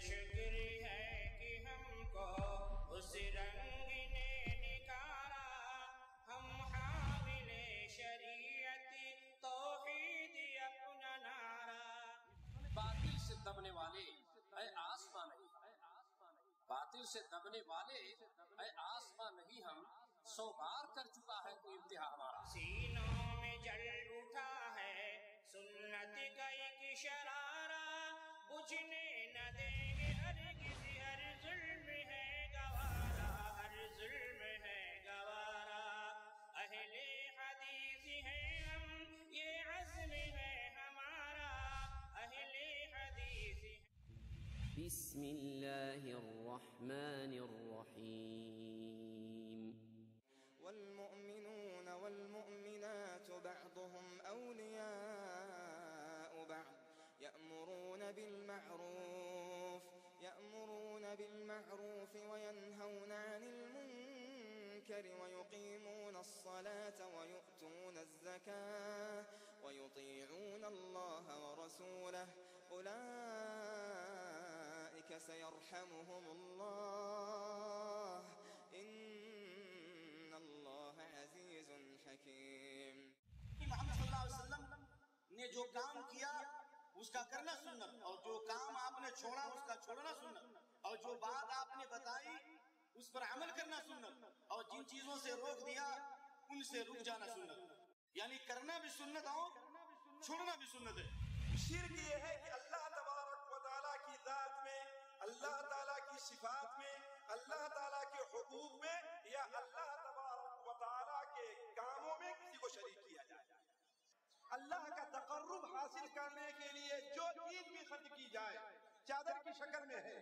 شکر ہے کہ ہم کو اس رنگ نے نکارا، ہم حامل شریعت توحید اپنا نعرہ۔ باطل سے دبنے والے اے آسمان نہیں، باطل سے دبنے والے اے آسمان نہیں، ہم 100 بار کر چکا ہے تو امتحان ہمارا۔ سینوں میں جل اٹھا ہے سنت کا ایک شرارہ، بجھنے نہ دیں گے ہرگز، ہر ظلم ہے گوارا، ہر ظلم ہے گوارا۔ اہل حدیث ہیں ہم، یہ عزم ہے ہمارا، اہل حدیث ہیں۔ بسم اللہ الرحمن الرحیم۔ والمؤمنون والمؤمنات بعضهم أولياء بعض يأمرون بالمعروف وينهون عن المنكر ويقيمون الصلاة ويؤتون الزكاة ويطيعون الله ورسوله أولئك سيرحمهم الله إن اللہ عزیز حکیم۔ محمد صلی اللہ علیہ وسلم نے جو کام کیا اس کا کرنا سنت، اور جو کام آپ نے چھوڑا اس کا چھوڑنا سنت، اور جو بات آپ نے بتائی اس پر عمل کرنا سنت، اور جن چیزوں سے روک دیا ان سے رک جانا سنت، یعنی کرنا بھی سنت اور چھوڑنا بھی سنت ہے۔ شرک یہ ہے کہ اللہ تبارک و تعالیٰ کی ذات میں، اللہ تعالیٰ کی صفات میں، اللہ تعالیٰ کے حقوق میں یا اللہ تبارک و تعالیٰ کے کاموں میں کسی کو شریک کیا جائے۔ اللہ کا تقرب حاصل کرنے کے لیے جو چیز بھی خرچ کی جائے، چادر کی شکل میں ہے،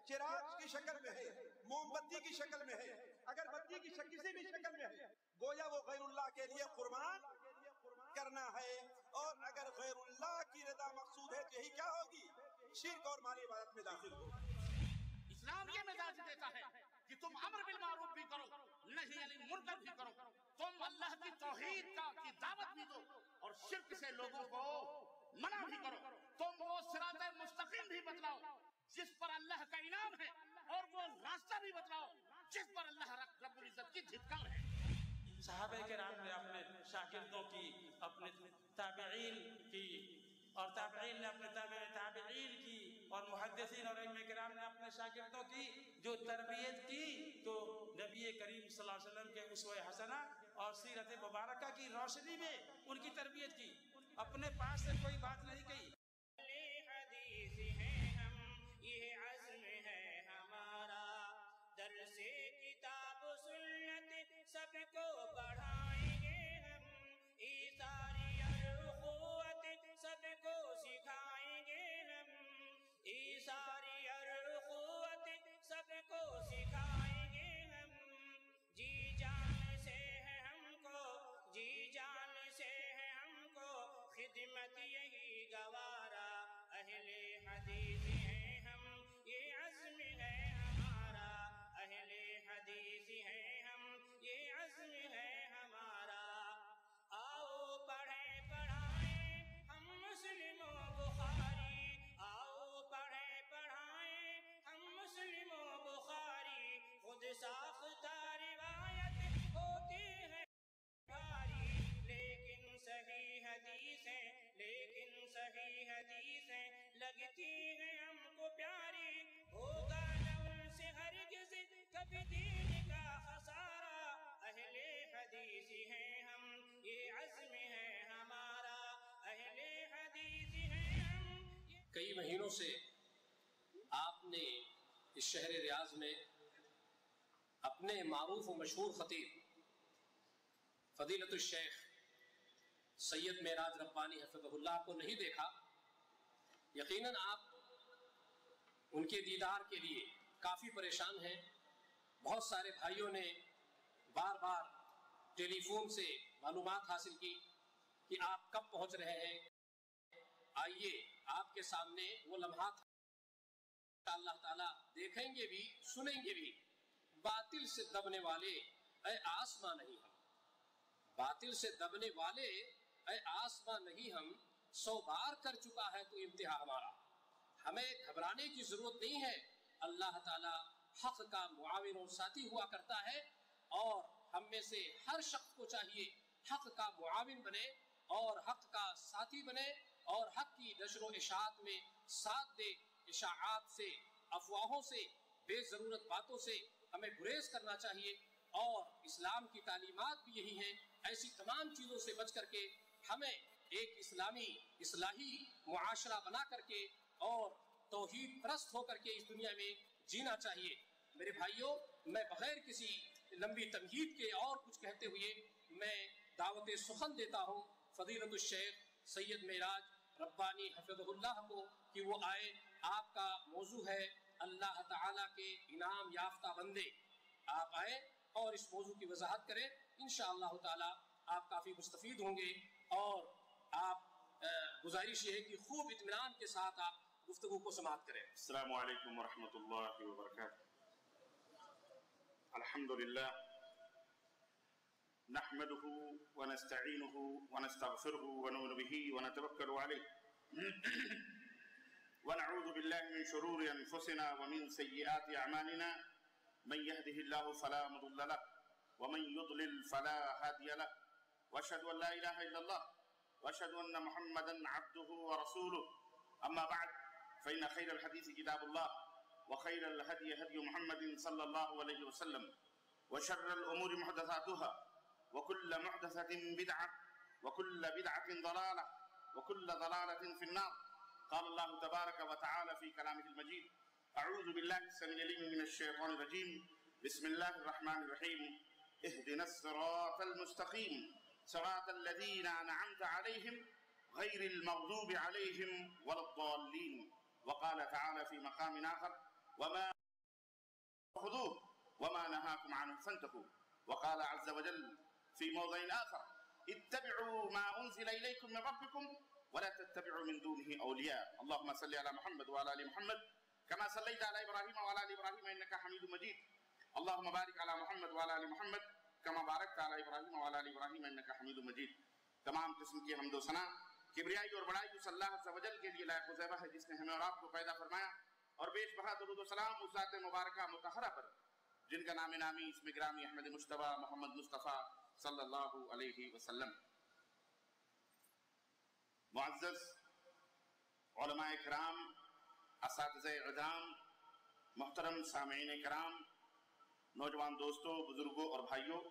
چراغ کی شکل میں ہے، موم بتی کی شکل میں ہے، اگر بتی کی کسی بھی شکل میں ہے، گویا وہ غیر اللہ کے لیے قربان کرنا ہے۔ اور اگر غیر اللہ کی رضا مقصود ہے تو یہی کیا ہوگی؟ شرک اور مالی عبادت میں داخل ہوگی۔ اسلام یہ مزاج دیتا ہے کہ تم امر بالمعروف بھی کرو، نہی عن المنکر بھی کرو، تم اللہ کی توحید کی دعوت بھی دو اور شرک سے لوگوں کو منع بھی کرو، تم وہ صراط مستقیم بھی بتلاؤ جس پر اللہ کا انعام ہے، اور وہ راستہ بھی بتلاؤ جس پر اللہ رب العزت کی دھتکار ہے۔ صحابہ کرام نے اپنے شاگردوں کی، اپنے تابعین کی، اور تابعین نے اپنے تابعین کی، اور محدثین اور ائمہ کرام نے اپنے شاگردوں کی جو تربیت کی تو نبی کریم صلی اللہ علیہ وسلم کے اسوہ حسنہ اور سیرت مبارکہ کی روشنی میں ان کی تربیت کی، اپنے پاس سے کوئی بات نہیں کہی۔ حدیث ہیں ہم، یہ عزم ہے ہمارا، درس کتاب سنت سب کو پڑھائیں گے ہم، ایثاری اور اخوت سب کو سکھائیں گے ہم، ایثاری اور اخوت سب کو سکھائیں گے ہم، جی جان سے ہے ہم کو، جی جان سے ہے ہم کو خدمت یہی گوارا، اہل حدیث ہیں ہم، یہ عزم ہے ہمارا، اہل حدیث ہیں ہم، یہ عزم ہے ہمارا۔ آؤ پڑھیں پڑھائیں ہم مسلم و بخاری، آؤ پڑھیں پڑھائیں ہم مسلم و بخاری، خود ساختہ روایت ہوتی ہے بھاری، لیکن صحیح حدیثیں، لیکن صحیح حدیثیں لگتی ہیں ہم کو پیاری، ہوگا نہ ان سے ہرگز کبھی دین کا خسارہ، اہل حدیث ہیں ہم، یہ عزم ہے ہمارا، اہل حدیث ہیں ہم۔ کئی مہینوں سے آپ نے اس شہر ریاض میں اپنے معروف و مشہور خطیب فضیلت الشیخ سید معراج ربانی حفظہ اللہ کو نہیں دیکھا۔ یقیناً آپ ان کے دیدار کے لیے کافی پریشان ہیں۔ بہت سارے بھائیوں نے بار بار ٹیلی فون سے معلومات حاصل کی کہ آپ کب پہنچ رہے ہیں۔ آئیے آپ کے سامنے وہ لمحات اللہ تعالیٰ دیکھیں گے بھی سنیں گے بھی۔ باطل سے دبنے والے اے آسمان نہیں ہم، باطل سے دبنے والے اے آسمان نہیں ہم، 100 بار کر چکا ہے تو امتحان ہمارا۔ ہمیں گھبرانے کی ضرورت نہیں ہے. اللہ تعالیٰ حق کا معاون اور ساتھی ہوا کرتا ہے، اور ہم میں سے ہر شخص کو چاہیے حق کا معاون بنے اور حق کا ساتھی بنے اور حق کی نشر و اشاعت میں ساتھ دے. اشاعات سے، افواہوں سے، بے ضرورت باتوں سے ہمیں گریز کرنا چاہیے، اور اسلام کی تعلیمات بھی یہی ہیں. ایسی تمام چیزوں سے بچ کر کے ہمیں ایک اسلامی اصلاحی معاشرہ بنا کر کے اور توحید پرست ہو کر کے اس دنیا میں جینا چاہیے. میرے بھائیوں، میں بغیر کسی لمبی تمہید کے اور کچھ کہتے ہوئے میں دعوت سخن دیتا ہوں فضیلت الشیخ سید معراج ربانی حفظہ اللہ کو کہ وہ آئے. آپ کا موضوع ہے اللہ تعالیٰ کے انعام یافتہ بندے. آپ آئے اور اس موضوع کی وضاحت کریں. انشاءاللہ تعالیٰ آپ کافی مستفید ہوں گے، اور آپ گزارش یہ ہے کہ خوب اطمینان کے ساتھ آپ گفتگو کو سماعت کریں. السلام علیکم ورحمۃ اللہ وبرکاتہ. الحمد للہ نحمده ونستعینه ونستغفره ونؤمن به ونتوکل علیہ ونعوذ بالله من شرور انفسنا ومن سیئات اعمالنا من يهده الله فلا مضل له ومن يضلل فلا هادي له واشهد ان لا اله الا الله واشهد ان محمدا عبده ورسوله. اما بعد فان خير الحديث كتاب الله وخير الهدي هدي محمد صلى الله عليه وسلم وشر الامور محدثاتها وكل محدثة بدعة وكل بدعة ضلالة وكل ضلالة في النار. قال الله تبارك وتعالى في كلامه المجيد: أعوذ بالله السميع العليم من الشيطان الرجيم. بسم الله الرحمن الرحيم. اهدنا الصراط المستقيم صراط الذين أنعمت عليهم غير المغضوب عليهم ولا الضالين. وقال تعالى في مقام آخر: وما خذوه وما نهاكم عنه فانتهوا. وقال عز وجل في موضع آخر: اتبعوا ما أنزل إليكم من ربكم ولا تتبعوا من دونه أولياء. اللهم صل على محمد وعلى آل محمد كما صليت على إبراهيم وعلى آل إبراهيم إنك حميد مجيد. اللهم بارك على محمد وعلى آل محمد كما باركت على إبراهيم وعلى آل إبراهيم إنك حميد مجيد. تمام قسم کی حمد و ثنا کبریائی اور بڑائی اس اللہ عز و جل کے لیے لائق و زیبہ ہے جس نے ہمیں اور آپ کو پیدا فرمایا، اور بیش بہا درود و سلام اس ذات مبارکہ مطہرہ پر جن کا نام نامی اسم گرامی احمد مجتبیٰ محمد مصطفیٰ صلی اللہ علیہ وسلم. معزز علماء کرام، اساتذہ اعظام، محترم سامعین کرام، نوجوان دوستوں، بزرگوں اور بھائیوں،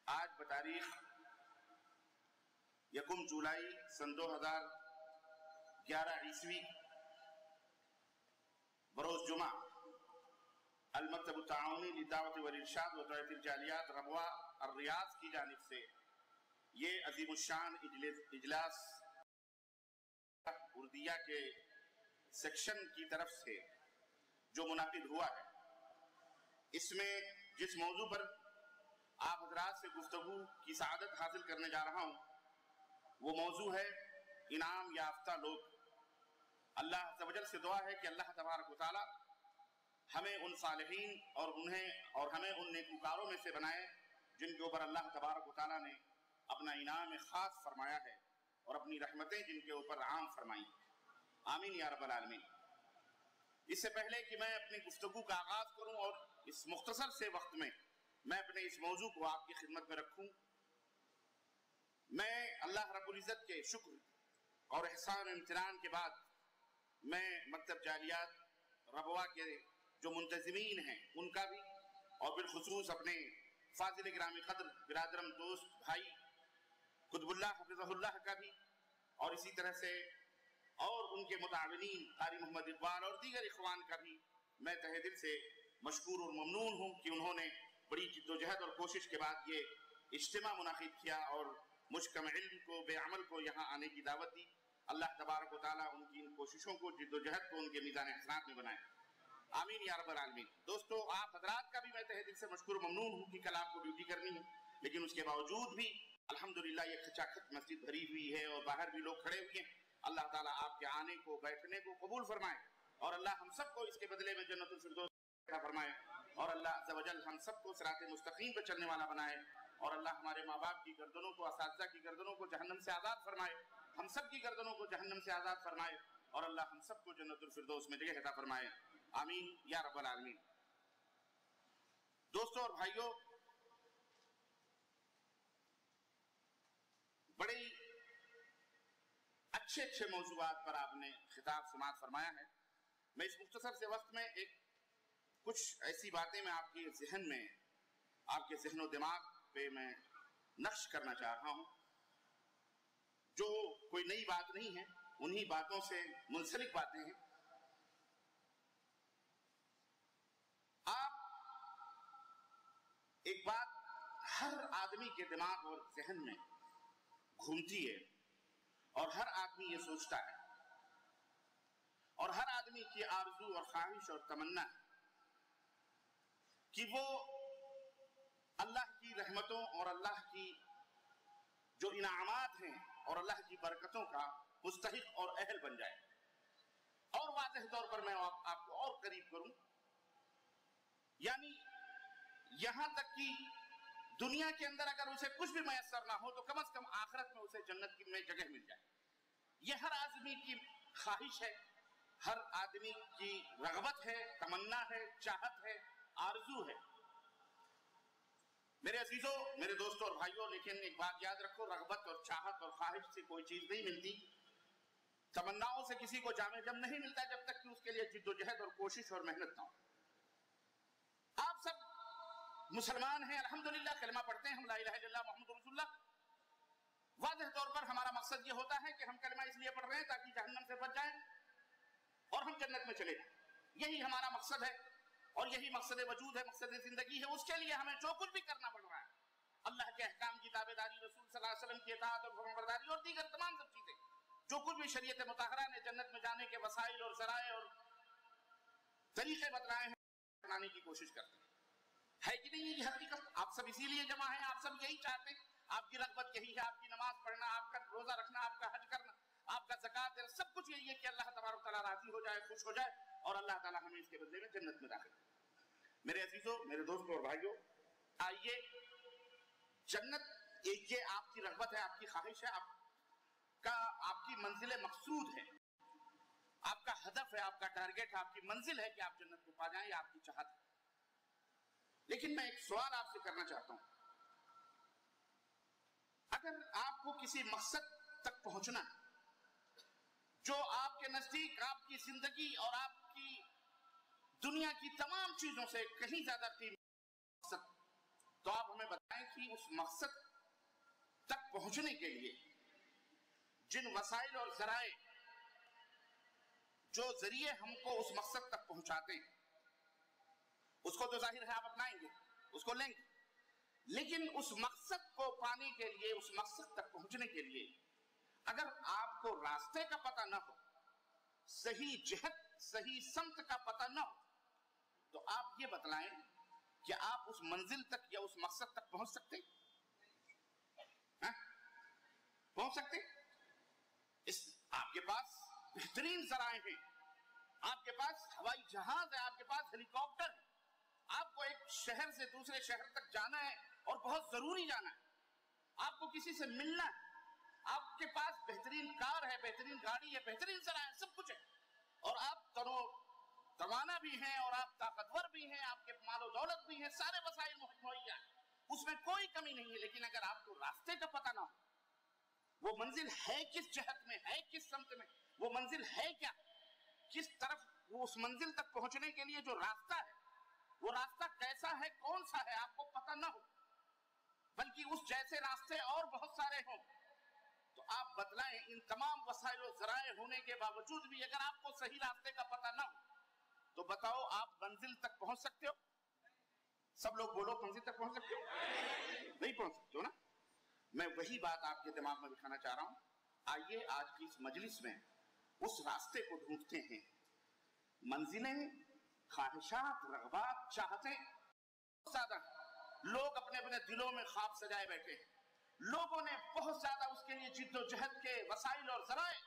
آج بتاریخ 1 جولائی سن 2011 عیسوی بروز جمعہ المکتب التعاونی للدعوت والارشاد و توعیۃ الجالیات ربوہ الریاض کی جانب سے یہ عظیم الشان اجلاس اردیہ کے سیکشن کی طرف سے جو منعقد ہوا ہے، اس میں جس موضوع پر آپ حضرات سے گفتگو کی سعادت حاصل کرنے جا رہا ہوں وہ موضوع ہے انعام یافتہ لوگ. اللہ عز و جل سے دعا ہے کہ اللہ تبارک و تعالی ہمیں ان صالحین اور ہمیں ان نیکوکاروں میں سے بنائے جن کے اوپر اللہ تبارک و تعالی نے اپنا انعام خاص فرمایا ہے اور اپنی رحمتیں جن کے اوپر عام فرمائی. آمین یا رب العالمین. اس سے پہلے کہ میں اپنی گفتگو کا آغاز کروں اور اس مختصر سے وقت میں اپنے اس موضوع کو آپ کی خدمت میں رکھوں، میں اللہ رب العزت کے شکر اور احسان و امتنان کے بعد میں مکتب جالیات ربوہ کے جو منتظمین ہیں ان کا بھی، اور بالخصوص اپنے فاضل گرامی قدر برادرم دوست بھائی قطب اللہ حفظہ اللہ کا بھی، اور اسی طرح سے اور ان کے متعاونین قاری محمد اقبال اور دیگر اخوان کا بھی میں تہہ دل سے مشکور اور ممنون ہوں کہ انہوں نے بڑی جد و جہد اور کوشش کے بعد یہ اجتماع منعقد کیا اور مجھ کم علم کو، بے عمل کو یہاں آنے کی دعوت دی. اللہ تبارک و تعالیٰ ان کی ان کوششوں کو، جد و جہد کو ان کے میزان حسنات میں بنائے. آمین یا رب العالمین. دوستو، آپ حضرات کا بھی میں تہہ دل سے مشکور و ممنون ہوں کہ کل آپ کو ڈیوٹی کرنی ہے، لیکن اس کے باوجود بھی الحمدللہ یہ کھچا کھچ مسجد بھری ہوئی ہے اور باہر بھی لوگ کھڑے ہوئے ہیں. اللہ تعالیٰ آپ کے آنے کو، بیٹھنے کو قبول فرمائے، اور اللہ ہم سب کو اس کے بدلے میں جنت الفردوس فرمائے، اور اللہ عز و جل ہم سب کو صراط مستقیم پہ چلنے والا بنائے، اور اللہ ہمارے ماں باپ کی گردنوں کو، اساتذہ کی گردنوں کو جہنم سے آزاد فرمائے، ہم سب کی گردنوں کو جہنم سے آزاد فرمائے، اور اللہ ہم سب کو جنت الفردوس میں جگہ عطا فرمائے، آمین یا رب العالمین۔ دوستوں اور بھائیوں، بڑے اچھے موضوعات پر آپ نے خطاب سماعت فرمایا ہے۔ میں اس مختصر سے وقت میں کچھ ایسی باتیں میں آپ کے ذہن میں، آپ کے ذہن و دماغ پہ میں نقش کرنا چاہ رہا ہوں، جو کوئی نئی بات نہیں ہے، انہی باتوں سے منسلک باتیں ہیں۔ آپ ایک بات ہر آدمی کے دماغ اور ذہن میں گھومتی ہے، اور ہر آدمی یہ سوچتا ہے، اور ہر آدمی کی آرزو اور خواہش اور تمنا ہے کہ وہ اللہ کی رحمتوں اور اللہ کی جو انعامات ہیں اور اللہ کی برکتوں کا مستحق اور اہل بن جائے۔ اور واضح طور پر میں آپ کو اور قریب کروں، یعنی یہاں تک کہ دنیا کے اندر اگر اسے کچھ بھی میسر نہ ہو تو کم از کم آخرت میں اسے جنت میں جگہ مل جائے۔ یہ ہر آدمی کی خواہش ہے، ہر آدمی کی رغبت ہے، تمنا ہے، چاہت ہے، آرزو ہے۔ میرے عزیزوں، میرے دوستوں اور بھائیوں، لیکن ایک بات یاد رکھو، رغبت اور چاہت اور خواہش سے کوئی چیز نہیں ملتی، تمناؤں سے کسی کو جام جم نہیں ملتا جب تک کہ اس کے لیے جد و جہد اور کوشش اور محنت نہ ہو۔ آپ سب مسلمان ہیں، الحمدللہ، کلمہ پڑھتے ہیں، ہم لا الہ الا اللہ محمد رسول اللہ۔ واضح طور پر ہمارا مقصد یہ ہوتا ہے کہ ہم کلمہ اس لیے پڑھ رہے ہیں تاکہ جہنم سے بچ جائیں اور ہم جنت میں چلے جائیں۔ یہی ہمارا مقصد ہے اور یہی مقصد وجود ہے، مقصد زندگی ہے۔ اس کے لیے ہمیں جو کچھ بھی کرنا پڑ رہا ہے، اللہ کے احکام کی تابعداری، رسول صلی اللہ علیہ وسلم کی اطاعت اور فرمانبرداری اور دیگر تمام سب چیزیں، جو کچھ بھی شریعت مطہرہ نے جنت میں جانے کے وسائل اور ذرائع اور طریقے بتلائے ہیں، بنانے کی کوشش کرتے ہیں۔ ہے کہ نہیں یہ حقیقت؟ آپ سب اسی لیے جمع ہیں، آپ سب یہی چاہتے ہیں، آپ کی رغبت یہی ہے، آپ کی نماز پڑھنا، آپ کا روزہ رکھنا، آپ کا حج کرنا، آپ کا زکوٰۃ دینا، سب کچھ یہی ہے کہ اللہ تبارک تعالیٰ راضی ہو جائے، خوش ہو جائے اور اللہ تعالیٰ ہمیں اس کے بدلے میں جنت میں داخل کرے۔ میرے عزیزوں، میرے دوستوں اور بھائیوں، آئیے، جنت یہ آپ کی رغبت ہے، آپ کی خواہش ہے، آپ کی منزل مقصود ہے، آپ کا ہدف ہے، آپ کا ٹارگٹ ہے، آپ کی منزل ہے کہ آپ جنت کو پا جائیں، یا آپ کی چاہت ہے۔ لیکن میں ایک سوال آپ سے کرنا چاہتا ہوں، اگر آپ کو کسی مقصد تک پہنچنا جو آپ کے نزدیک آپ کی زندگی اور آپ کی دنیا کی تمام چیزوں سے کہیں زیادہ قیمتی مقصد، تو آپ ہمیں بتائیں کہ اس مقصد تک پہنچنے کے لیے جن وسائل اور ذرائع جو ذریعے ہم کو اس مقصد تک پہنچاتے ہیں، اس کو تو ظاہر ہے آپ اپنائیں گے، اس کو لیں گے، لیکن اس مقصد کو پانے کے لیے، اس مقصد تک پہنچنے کے لیے اگر آپ کو راستے کا پتہ نہ ہو، صحیح جہت، صحیح سمت کا پتہ نہ ہو، تو آپ یہ بتلائیں کہ آپ اس منزل تک یا اس مقصد تک پہنچ سکتے ہیں؟ پہنچ سکتے ہیں؟ آپ کے پاس بہترین ذرائع ہیں، آپ کے پاس ہوائی جہاز ہے، آپ کے پاس ہیلی کاپٹر ہے، آپ کو ایک شہر سے دوسرے شہر تک جانا ہے اور بہت ضروری جانا ہے، آپ کو کسی سے ملنا ہے، آپ کے پاس بہترین کار ہے، بہترین گاڑی ہے، بہترین ذرائع، سب کچھ ہے، اور آپ توانا بھی ہیں اور آپ طاقتور بھی ہیں، آپ کے مال و دولت بھی ہیں، سارے وسائل مہیا ہیں، اس میں کوئی کمی نہیں ہے، لیکن اگر آپ کو راستے کا پتہ نہ ہو، وہ منزل ہے کس جہت میں، ہے کس سمت میں، وہ منزل ہے کیا، کس طرف وہ اس منزل تک پہنچنے کے لیے جو راستہ ہے، وہ راستہ کیسا ہے، کون سا ہے، آپ کو پتہ نہ ہو، بلکہ اس جیسے راستے اور بہت سارے ہوں، تو آپ بتلائیں ان تمام وسائل و ذرائع ہونے کے باوجود بھی اگر آپ کو صحیح راستے کا پتہ نہ ہو، تو بتاؤ آپ منزل تک پہنچ سکتے ہو؟ سب لوگ بولو، منزل تک پہنچ سکتے ہو؟ نہیں پہنچ سکتے ہو نا؟ میں وہی بات آپ کے دماغ میں بٹھانا چاہ رہا ہوں۔ آئیے آج کی اس مجلس میں اس راستے کو ڈھونڈتے ہیں۔ منزلیں، خواہشات، رغبات، چاہتیں زیادہ لوگ اپنے اپنے دلوں میں خواب سجائے بیٹھے ہیں، لوگوں نے بہت زیادہ اس کے لیے جد و جہد کے وسائل اور ذرائع،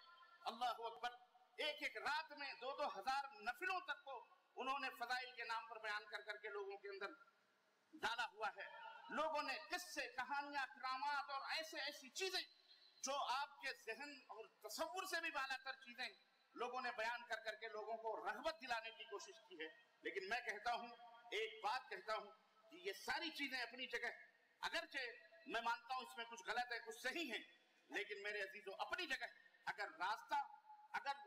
اللہ اکبر، ایک ایک رات میں 2-2 ہزار نفلوں تک کو انہوں نے فضائل کے نام پر بیان کر کر کے لوگوں کے اندر ڈالا ہوا ہے۔ لوگوں نے قصے، کہانیاں، کرامات اور ایسی چیزیں جو آپ کے ذہن اور تصور سے بھی بالا تر چیزیں لوگوں نے بیان کر کر کے لوگوں کو رغبت دلانے کی کوشش کی ہے. لیکن میں کہتا ہوں، ایک بات کہتا ہوں کہ یہ ساری چیزیں اپنی جگہ، اگرچہ میں مانتا ہوں اس میں کچھ غلط ہے کچھ صحیح ہے، لیکن میرے عزیزو اپنی جگہ اگر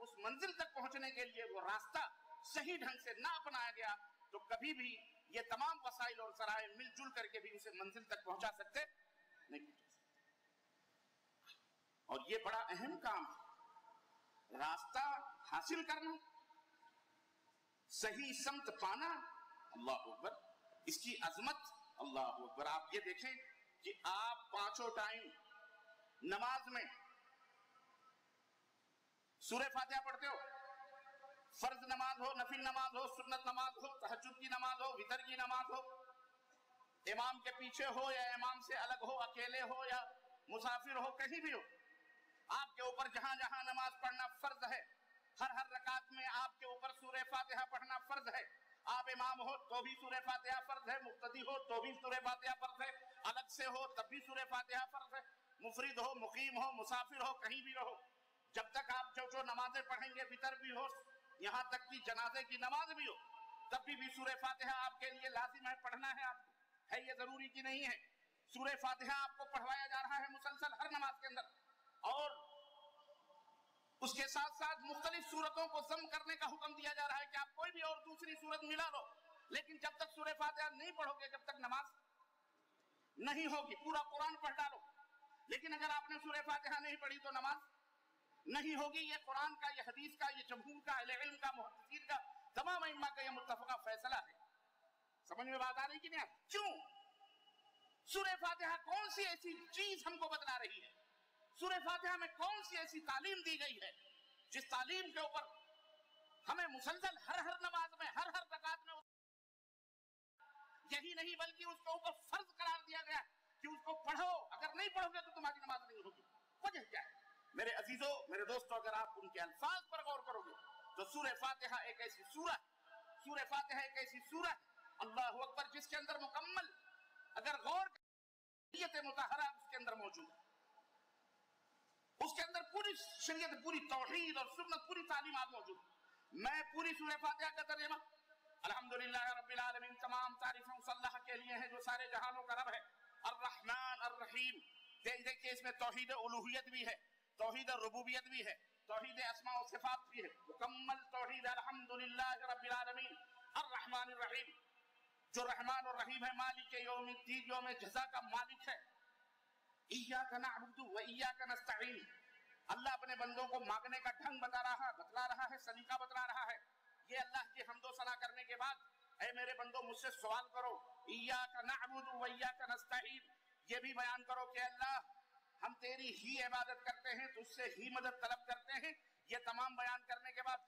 اس منزل تک پہنچنے کے لیے وہ راستہ صحیح ڈھنگ سے نہ اپنایا گیا تو کبھی بھی یہ تمام وسائل اور ذرائع مل جل کر کے بھی اسے منزل تک پہنچا سکتے نہیں. اور یہ بڑا اہم کام ہے، راستہ حاصل کرنا، صحیح سمت پانا. اللہ اکبر، اس کی عظمت، اللہ اکبر. آپ یہ دیکھیں کہ آپ پانچوں ٹائم نماز میں سورہ فاتحہ پڑھتے ہو، فرض نماز ہو، نفل نماز ہو، سنت نماز ہو، تہجد کی نماز ہو، وتر کی نماز ہو، امام کے پیچھے ہو یا امام سے الگ ہو، اکیلے ہو یا مسافر ہو، کہیں بھی ہو، آپ کے اوپر جہاں جہاں نماز پڑھنا فرض ہے، ہر رکعت میں آپ کے اوپر سورہ فاتحہ پڑھنا فرض ہے. آپ امام ہو تو بھی سورہ فاتحہ فرض ہے، مقتدی ہو تو بھی سورہ فاتحہ فرض ہے، الگ سے ہو تب بھی سورہ فاتحہ فرض ہے، مفرد ہو، مقیم ہو، مسافر ہو، کہیں بھی رہو، جب تک آپ جو نمازیں پڑھیں گے، وتر بھی ہو، یہاں تک کہ جنازے کی نماز بھی ہو، تب بھی سورہ فاتحہ آپ کے لیے لازم ہے، پڑھنا ہے. آپ ہے یہ ضروری کی نہیں ہے؟ سورہ فاتحہ آپ کو پڑھوایا جا رہا ہے مسلسل ہر نماز کے اندر، اور اس کے ساتھ ساتھ مختلف سورتوں کو ضم کرنے کا حکم دیا جا رہا ہے کہ آپ کوئی بھی اور دوسری سورت ملا لو، لیکن جب تک سورہ فاتحہ نہیں پڑھو گے جب تک نماز نہیں ہوگی. پورا قرآن پڑھ ڈالو، لیکن اگر آپ نے سورہ فاتحہ نہیں پڑھی تو نماز نہیں ہوگی. یہ قرآن کا، یہ حدیث کا، یہ جمہور کا، اہل علم کا، محدثین کا، تمام ائمہ کا یہ متفقہ فیصلہ ہے. سمجھ میں بات آ رہی کہ نہیں؟ کیوں؟ سورہ فاتحہ کون سی ایسی چیز ہم کو بتلا رہی ہے؟ سورہ فاتحہ میں کون سی ایسی تعلیم دی گئی ہے جس تعلیم کے اوپر ہمیں مسلسل ہر نماز میں، ہر رکعت میں، یہی نہیں بلکہ اس کے اوپر فرض قرار دیا گیا کہ اس کو پڑھو، اگر نہیں پڑھو گے تو تمہاری نماز نہیں ہوگی. وجہ کیا ہے؟ میرے عزیزو، میرے دوستو، اگر آپ ان کے الفاظ پر غور کرو گے تو سورہ فاتحہ ایک ایسی سورہ، سورہ فاتحہ ایک ایسی سورہ، اللہ اکبر، جس کے اندر مکمل اگر غور شریعت مطہرہ اس کے اندر موجود ہے، اس کے اندر پوری شریعت، پوری توحید اور سنت، پوری تعلیمات موجود. میں پوری سورہ فاتحہ کا ترجمہ، الحمدللہ رب العالمین، تمام تعریفیں اس اللہ کے لیے ہیں جو سارے جہانوں کا رب ہے، الرحمن الرحیم. دیکھیے اس میں توحید الوہیت بھی ہے، توحید ربوبیت بھی ہے، توحید اسماء و صفات بھی ہے، مکمل توحید. الحمدللہ رب العالمین الرحمن الرحیم، جو رحمان اور رحیم ہے، مالک یوم الدین، یوم جزا کا مالک ہے. ایاک نعبد و ایاک نستعین، اللہ اپنے بندوں کو مانگنے کا ڈھنگ بتلا رہا ہے، سلیقہ بتلا رہا ہے. یہ اللہ کی حمد و ثنا کرنے کے بعد، اے میرے بندوں مجھ سے سوال کرو، ایاک نعبد و ایاک نستعین، یہ بھی بیان کرو کہ اللہ ہم تیری ہی عبادت کرتے ہیں، تجھ سے ہی مدد طلب کرتے ہیں. یہ تمام بیان کرنے کے بعد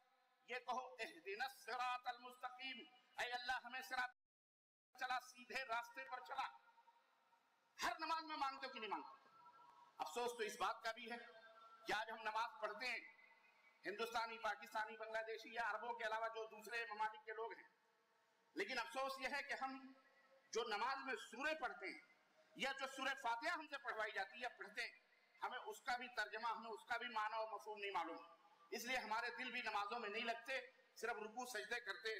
یہ کہو اہدنا الصراط المستقیم، اے اللہ ہمیں صراط چلا، سیدھے راستے پر چلا. ہر نماز میں مانگتے ہو کہ نہیں مانگتے؟ افسوس تو اس بات کا بھی ہے کہ آج ہم نماز پڑھتے ہیں، ہندوستانی، پاکستانی، بنگلہ دیشی یا عربوں کے علاوہ جو دوسرے ممالک کے لوگ ہیں، لیکن افسوس یہ ہے کہ ہم جو نماز میں سورہ پڑھتے ہیں یا جو سورہ فاتحہ ہم سے پڑھوائی جاتی ہے یا پڑھتے ہیں، ہمیں اس کا بھی ترجمہ، ہمیں اس کا بھی معنی اور مفہوم نہیں معلوم. اس لیے ہمارے دل بھی نمازوں میں نہیں لگتے، صرف رکوع سجدے کرتے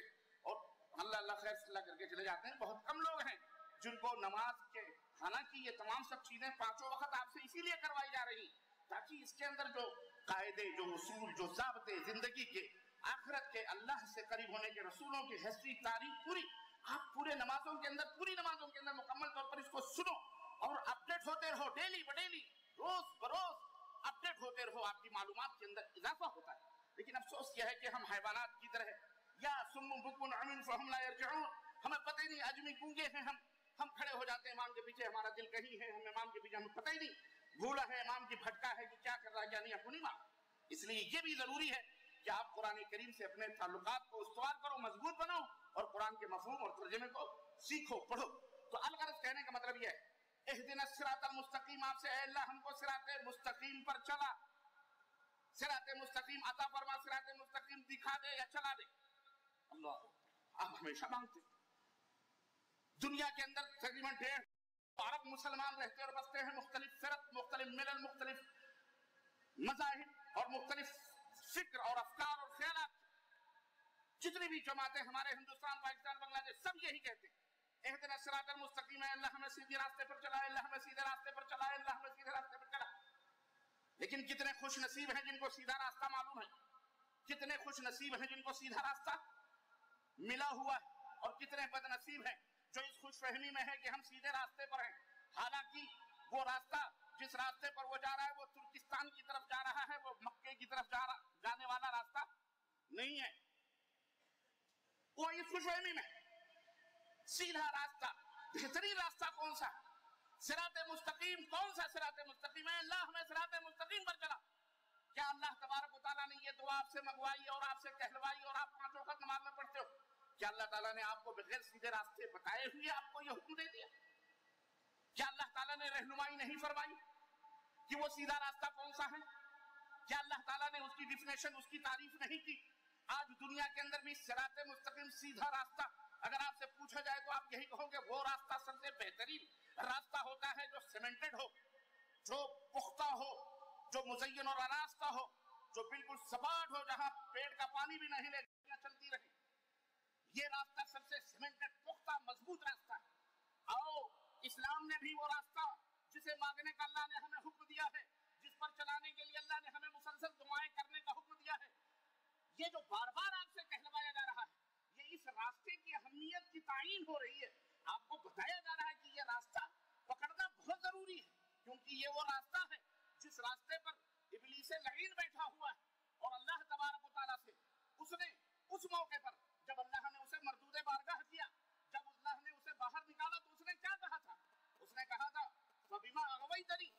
اور اللہ اللہ خیر صلی اللہ کر کے چلے جاتے ہیں. بہت کم لوگ ہیں جن کو نماز کے، حالانکہ یہ تمام سب چیزیں پانچوں وقت آپ سے اسی لیے کروائی جا رہی تاکہ اس کے اندر جو قاعدے، جو اصول، جو ضابطے زندگی کے، آخرت کے، اللہ سے قریب ہونے کے، رسولوں کی ہسٹری، تاریخ پوری آپ پورے نمازوں کے اندر، پوری نمازوں کے اندر مکمل طور پر اس کو سنو اور اپڈیٹ ہوتے رہو، ڈیلی بڈیلی، روز بروز اپڈیٹ ہوتے رہو، آپ کی معلومات کے اندر اضافہ ہوتا ہے. لیکن افسوس یہ ہے کہ ہم حیوانات کی طرح، یا سم بکم عمی فہم لا یرجعون، ہمیں پتہ ہی نہیں، آدمی گونگے ہیں ہم کھڑے ہو جاتے ہیں امام کے پیچھے، ہمارا دل کہیں ہے، ہم امام کے پیچھے، ہمیں پتہ ہی نہیں، بھولا ہے امام کی، بھٹکا ہے کہ کیا کر رہا ہے کیا نہیں، آپ کو نہیں معلوم. اس لیے یہ بھی ضروری ہے کہ آپ قرآن کریم سے اپنے تعلقات کو استوار کرو، مضبوط بناؤ اور قرآن کے مفہوم اور ترجمے کو سیکھو، پڑھو. تو الغرض کہنے کا مطلب یہ ہے، اہدنا الصراط المستقیم، آپ سے اے اللہ ہم کو صراط مستقیم پر چلا، صراط مستقیم عطا فرما، صراط مستقیم دکھا دے یا چلا دے. اللہ آپ ہمیشہ مانگتے. دنیا کے اندر تقریباً 1.5 عرب مسلمان رہتے اور بستے ہیں، مختلف فرق، مختلف ملل، مختلف مذاہب اور مختلف فکر اور افکار اور خیالات جتنی بھی جماعتیں ہمارے ہندوستان پاکستان بنگلہ دیش سب یہی کہتے ہیں اہدنا الصراط المستقیم، اللہ ہمیں سیدھے راستے پر چلائے، اللہ ہمیں سیدھے راستے پر چلائے، اللہ ہمیں سیدھے راستے پر چلائے. لیکن کتنے خوش نصیب ہیں جن کو سیدھا راستہ معلوم ہے، کتنے خوش نصیب ہیں جن کو سیدھا راستہ ملا ہوا ہے، اور کتنے بد نصیب ہیں جو اس خوش فہمی میں ہے کہ ہم سیدھے راستے پر ہیں، حالانکہ وہ راستہ جس راستے پر وہ جا رہا ہے وہ ترکستان کی طرف جا رہا ہے، وہ مکے کی طرف جانے والا راستہ نہیں ہے. وہ اس خوش فہمی میں سیدھا راستہ، بہترین راستہ کون سا، صراط مستقیم کون سا صراط مستقیم ہے؟ اللہ ہمیں صراط مستقیم پر چلا. کیا اللہ تبارک و تعالیٰ نے یہ دعا آپ سے منگوائی اور آپ سے کہلوائی اور آپ 5 وقت نماز میں پڑھتے ہو؟ کیا اللہ تعالیٰ نے آپ کو بغیر سیدھے راستے بتائے ہوئے آپ کو یہ حکم دے دیا؟ کیا اللہ تعالیٰ نے رہنمائی نہیں فرمائی کہ وہ سیدھا راستہ کون سا ہے؟ کیا اللہ تعالیٰ نے اس کی ڈیفینیشن، اس کی تعریف نہیں کی؟ آج دنیا کے اندر بھی صراط مستقیم سیدھا راستہ اگر آپ سے پوچھا جائے تو آپ یہی کہو گے وہ راستہ سب سے بہترین راستہ ہوتا ہے جو سیمنٹڈ ہو، جو پختہ ہو، جو مزین اور آراستہ ہو، جو بالکل سپاٹ ہو، جہاں پیٹ کا پانی بھی نہیں لے چلتی رہے. یہ راستہ سب سے سیمنٹڈ، پختہ، مضبوط راستہ ہے. آؤ اسلام نے بھی وہ راستہ جسے مانگنے کا اللہ نے ہمیں حکم دیا ہے، جس پر چلانے کے لیے اللہ نے ہمیں مسلسل دعائیں کرنے کا حکم دیا ہے، یہ جو بار بار آپ سے کہلوایا جا رہا ہے، یہ اس راستے کی اہمیت کی تعین ہو رہی ہے. آپ کو بتایا جا رہا ہے کہ یہ راستہ پکڑنا بہت ضروری ہے، کیونکہ یہ وہ راستہ ہے جس راستے پر ابلیس لعین بیٹھا ہوا ہے. اور اللہ تبارک و تعالیٰ سے اس نے اس موقع پر جب اللہ نے اسے مردود بارگاہ کیا، جب اللہ نے اسے باہر نکالا تو اس نے کیا کہا تھا؟ اس نے کہا تھا فَبِمَا أَغْوَيْتَنِي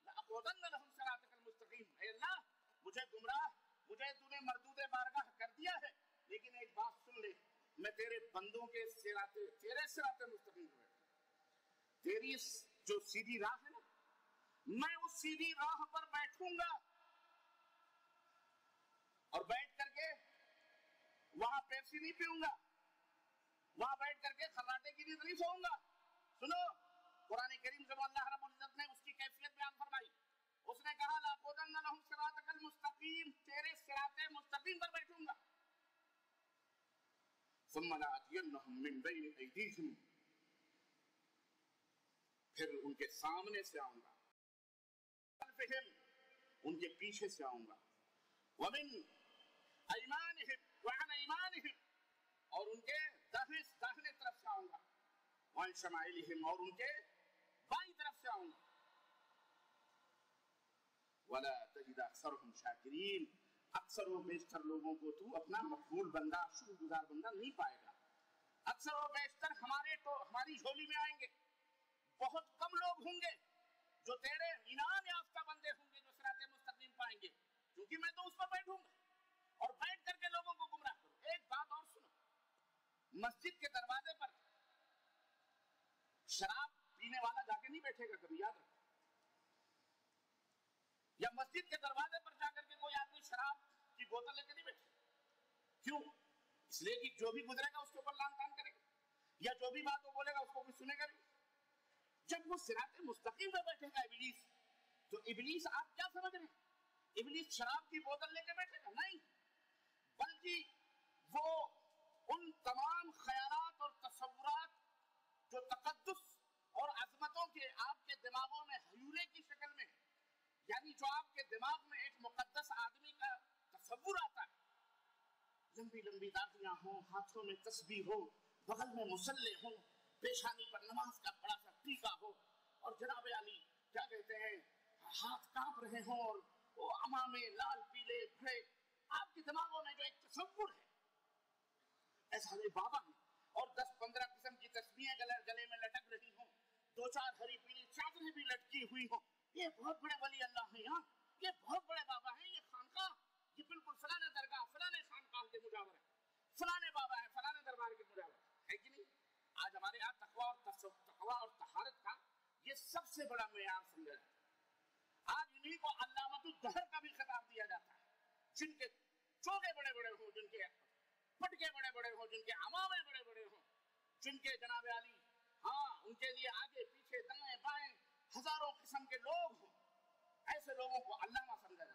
لَأَقْعُدَنَّ لَهُمْ صِرَاطَكَ الْمُسْتَقِيمَ. اے اللہ مجھے گمراہ، مجھے تو نے مردود بارگاہ کر دیا ہے، لیکن ایک بات سن لے، میں تیرے بندوں کے تیرے صراط مستقیم پر بیٹھوں، تیری جو سیدھی راہ ہے نا، میں اس سیدھی راہ پر بیٹھوں گا، اور بیٹھ کر کے وہاں پیپسی نہیں پیوں گا، وہاں بیٹھ کر کے خراٹے کی نیند نہیں سوؤں گا. سنو قرآن کریم سے اللہ رب العزت نے اس کی کیفیت بیان فرمائی. اس نے کہا لَأَقْعُدَنَّ لَهُمْ صِرَاطَكَ الْمُسْتَقِيمَ، تیرے صراط مستقیم پر بیٹھوں گا. ثُمَّ لَآتِيَنَّهُمْ مِنْ بَيْنِ أَيْدِيهِمْ، پھر ان کے سامنے سے آؤں گا، خلفہم ان کے پیچھے سے آؤں گا، وَمِنْ أَيْمَانِهِمْ وَعَنْ أَيْمَانِهِمْ اور ان کے داہنے طرف سے آؤں گا، وَعَنْ شَمَائِلِهِمْ اور ان کے بائیں طرف سے آؤں گا. وَلَا تَجِدَ أَكْثَرَهُمْ شَاكِرِينَ، اکثر و بیشتر لوگوں کو تو اپنا مقبول بندہ، شکر گزار بندہ نہیں پائے گا. اکثر و بیشتر ہماری جھولی میں آئیں گے، بہت کم لوگ ہوں گے جو تیرے انعام یافتہ بندے ہوں گے، جو صراط مستقیم پائیں گے، کیونکہ میں تو اس پر بیٹھوں گا اور بیٹھ کر کے لوگوں کو گمراہ کروں. ایک بات اور سنو، مسجد کے دروازے پر شراب پینے والا جا کے نہیں بیٹھے گا کبھی، یاد رکھو. یا مسجد کے دروازے پر جا کر کے کوئی آدمی شراب کی بوتل لے کے نہیں بیٹھے. کیوں؟ اس لیے کہ جو بھی گزرے گا اس کے اوپر لان تان کرے گا، یا جو بھی بات وہ بولے گا اس کو کوئی سنے گا بھی. جب وہ صراط مستقیم پہ بیٹھے گا ابلیس، تو ابلیس آپ کیا سمجھ رہے ہیں ابلیس شراب کی بوتل لے کے بیٹھے گا؟ نہیں، بلکہ وہ ان تمام خیالات اور تصورات جو تقدس اور عظمتوں کے آپ کے دماغوں میں ہیولے کی شکل میں، یعنی جو آپ کے دماغ میں ایک مقدس آدمی کا تصور آتا ہے، لمبی لمبی داڑھیاں ہوں، ہاتھوں میں تسبیح ہو، بغل میں مصلے ہوں، پیشانی پر نماز کا بڑا سا ٹیکا ہو، اور جناب علی کیا کہتے ہیں ہاتھ کانپ رہے ہوں، اور وہ عمامے لال پیلے بھڑے، آپ کے دماغوں میں جو ایک تصور ہے ایسا بابا ہے، اور 10-15 قسم کی تسبیحیں گلے میں لٹک رہی ہوں، 2-4 ہری پیلی چادریں بھی لٹکی ہوئی ہوں، یہ بہت بڑے ولی اللہ ہیں، یہاں یہ بہت بڑے بابا ہیں، یہ خانقاہ یہ بالکل فلانے درگاہ فلانے خانقاہ کے مجاور ہے، فلانے بابا ہے فلانے دربار کے مجاور ہے کہ نہیں؟ آج ہمارے یہاں تقویٰ اور طہارت کا یہ سب سے بڑا معیار سمجھا جاتا ہے. آج انہیں کو علامت الدہر کا بھی خطاب دیا جاتا ہے، جن کے چوگے بڑے بڑے ہوں، جن کے پٹکے بڑے بڑے ہوں، جن کے عمامے بڑے بڑے ہوں، جن کے جناب علی ان کے لیے آگے پیچھے دائیں بائیں ہزاروں قسم کے لوگ ہوں، ایسے لوگوں کو علامہ سمجھا جاتا ہے.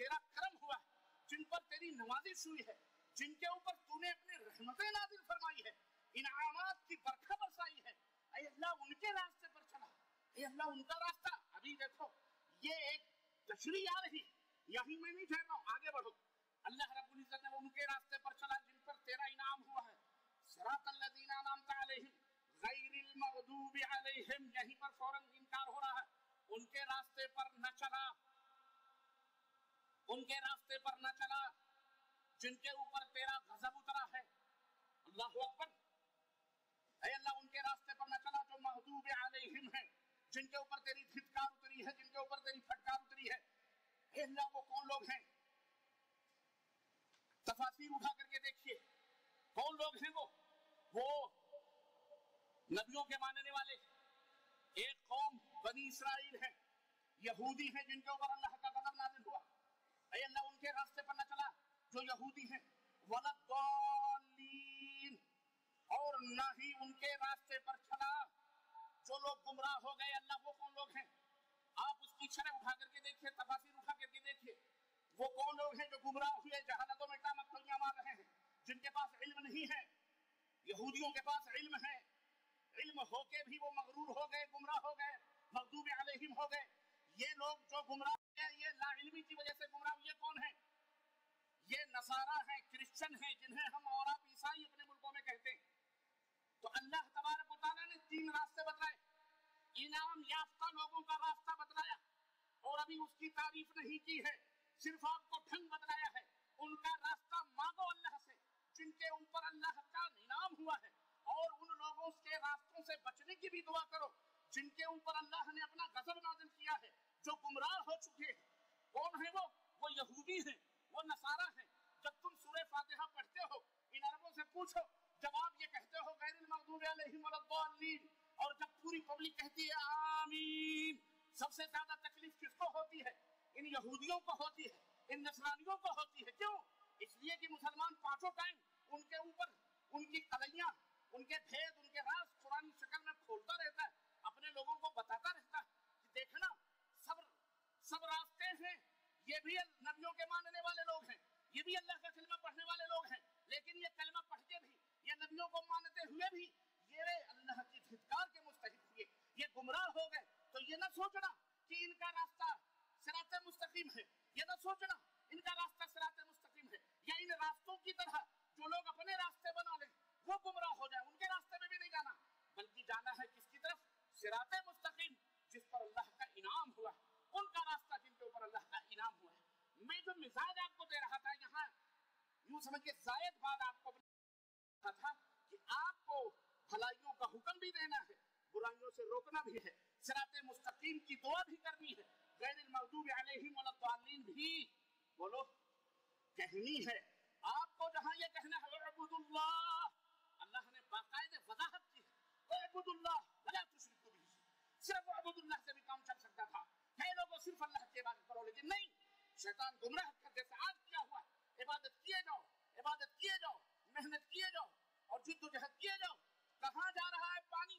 تیرا کرم ہوا ہے, جن پر تیری نوازش ہوئی ہے, جن کے اوپر تو نے اپنی رحمتیں نازل فرمائی ہے, انعامات کی برکھا برسائی ہے, اے اللہ ان کے راستے پر چلا, اے اللہ ان کا راستہ. ابھی دیکھو یہ ایک تشریح آ رہی, یہی میں نہیں ٹھہر رہا ہوں, آگے بڑھو. اللہ رب العزت نے ان کے راستے پر چلا جن پر تیرا انعام ہوا ہے. صراط الذین انعمت علیہم غیر المغضوب علیہم, یہیں پر فوراً انکار ہو رہا ہے. ان کے راستے پر نہ چلا, ان کے راستے پر نہ چلا جن کے اوپر تیرا غضب اترا ہے. اللہ اکبر. اے اللہ ان کے راستے پر نہ چلا جو مغضوب علیہم ہے, جن کے اوپر تیری دھتکار اتری ہے, جن کے اوپر تیری پھٹکار اتری ہے. اے اللہ وہ کون لوگ ہیں؟ تفاسیر اٹھا کر کے دیکھیے کون لوگ ہیں. وہ نبیوں کے ماننے والے ایک قوم بنی اسرائیل ہے, یہودی ہیں جن کے اوپر اللہ کا غضب نازل ہوا. اے اللہ ان کے راستے پر نہ چلا جو یہودی ہیں. وَلَضَّالِّينَ, اور نہ ہی ان کے راستے پر چلا جو لوگ گمراہ ہو گئے. اللہ وہ کون لوگ ہیں؟ آپ اس کی شرح اٹھا کر کے دیکھیے, تفاسیر اٹھا کر کے دیکھیے وہ کون لوگ ہیں جو گمراہ ہوئے, جہالتوں میں ٹامکٹولیاں مار رہے ہیں, جن کے پاس علم نہیں ہے. یہودیوں کے پاس علم ہے, علم ہو کے بھی وہ مغرور ہو گئے, گمراہ ہو گئے, مغضوب علیہم ہو گئے. یہ لوگ جو گمراہ ہیں یہ لا علمی کی وجہ سے گمراہ ہوئے. کون ہیں؟ یہ نصارہ ہیں, کرسچن ہیں, جنہیں ہم اور آپ عیسائی اپنے ملکوں میں کہتے ہیں. تو اللہ تبارک و تعالیٰ نے 3 راستے بتلائے, انعام یافتہ لوگوں کا راستہ بتلایا, اور ابھی اس کی تعریف نہیں کی ہے, صرف آپ کو ڈھنگ بتلایا ہے. ان کا راستہ مانگو اللہ سے جن کے اوپر اللہ کا انعام ہوا ہے, اور ان لوگوں کے راستوں سے بچنے کی بھی دعا کرو جن کے اوپر اللہ نے اپنا غضب نازل کیا ہے, جو گمراہ ہو چکے ہیں. کون ہیں وہ یہودی ہیں, وہ نصارہ ہیں. جب تم سورہ فاتحہ پڑھتے ہو ان عربوں سے پوچھو, جب آپ یہ کہتے ہو غیر المغضوب علیہم ولا الضالین, اور جب پوری پبلک کہتی ہے آمین, سب سے زیادہ تکلیف کس کو ہوتی ہے؟ ان یہودیوں کو ہوتی ہے, ان نصرانیوں کو ہوتی ہے. کیوں؟ اس لیے کہ مسلمان پانچوں ٹائم ان کے اوپر ان کی قلیاں, ان کے بھید, ان کے راز قرآنی شکل میں کھولتا رہتا ہے, اپنے لوگوں کو بتاتا رہتا ہے کہ دیکھنا سب راستے ہیں. یہ بھی نبیوں کے ماننے والے لوگ ہیں, یہ بھی اللہ کا کلمہ پڑھنے والے لوگ ہیں, لیکن یہ کلمہ پڑھ کے بھی, یہ نبیوں کو مانتے ہوئے بھی یہ اللہ کی دھتکار کے مستحق ہوئے, یہ گمراہ ہو گئے. تو یہ نہ سوچنا کہ ان کا راستہ صراط مستقیم ہے, یہ نہ سوچنا ان کا راستہ صراط مستقیم ہے, یا ان راستوں کی طرح جو لوگ اپنے راستے بنا لیں وہ گمراہ ہو جائے, ان کے راستے میں بھی نہیں جانا, بلکہ جانا ہے کس کی طرف؟ صراط مستقیم, جس پر اللہ کا انعام ہوا ہے, ان کا راستہ جن کے اوپر اللہ کا انعام ہوا ہے. میں جو مزاج آپ کو دے رہا تھا یہاں, یوں سمجھ کے زائد بات آپ کو کہا تھا کہ آپ کو بھلائیوں کا حکم بھی دینا ہے, برائیوں سے روکنا بھی ہے, صراط مستقیم کی دعا بھی کرنی ہے, غیر المغضوب علیہم ولا الضالین بھی بولو کہنی ہے. آپ کو جہاں یہ کہنا ہے اعبدوا اللہ, اللہ نے باقاعدہ وضاحت کی ہے, اعبدوا اللہ ولا تشرکوا به, صرف اعبدوا اللہ سے بھی کام چل سکتا تھا. ہے لوگوں صرف اللہ کی عبادت کرو, لیکن نہیں, شیطان گمراہ کرتے سے آج کیا ہوا, عبادت کیے جاؤ, عبادت کیے جاؤ, محنت کیے جاؤ, اور جد و جہد کیے جاؤ. کہاں جا رہا ہے پانی؟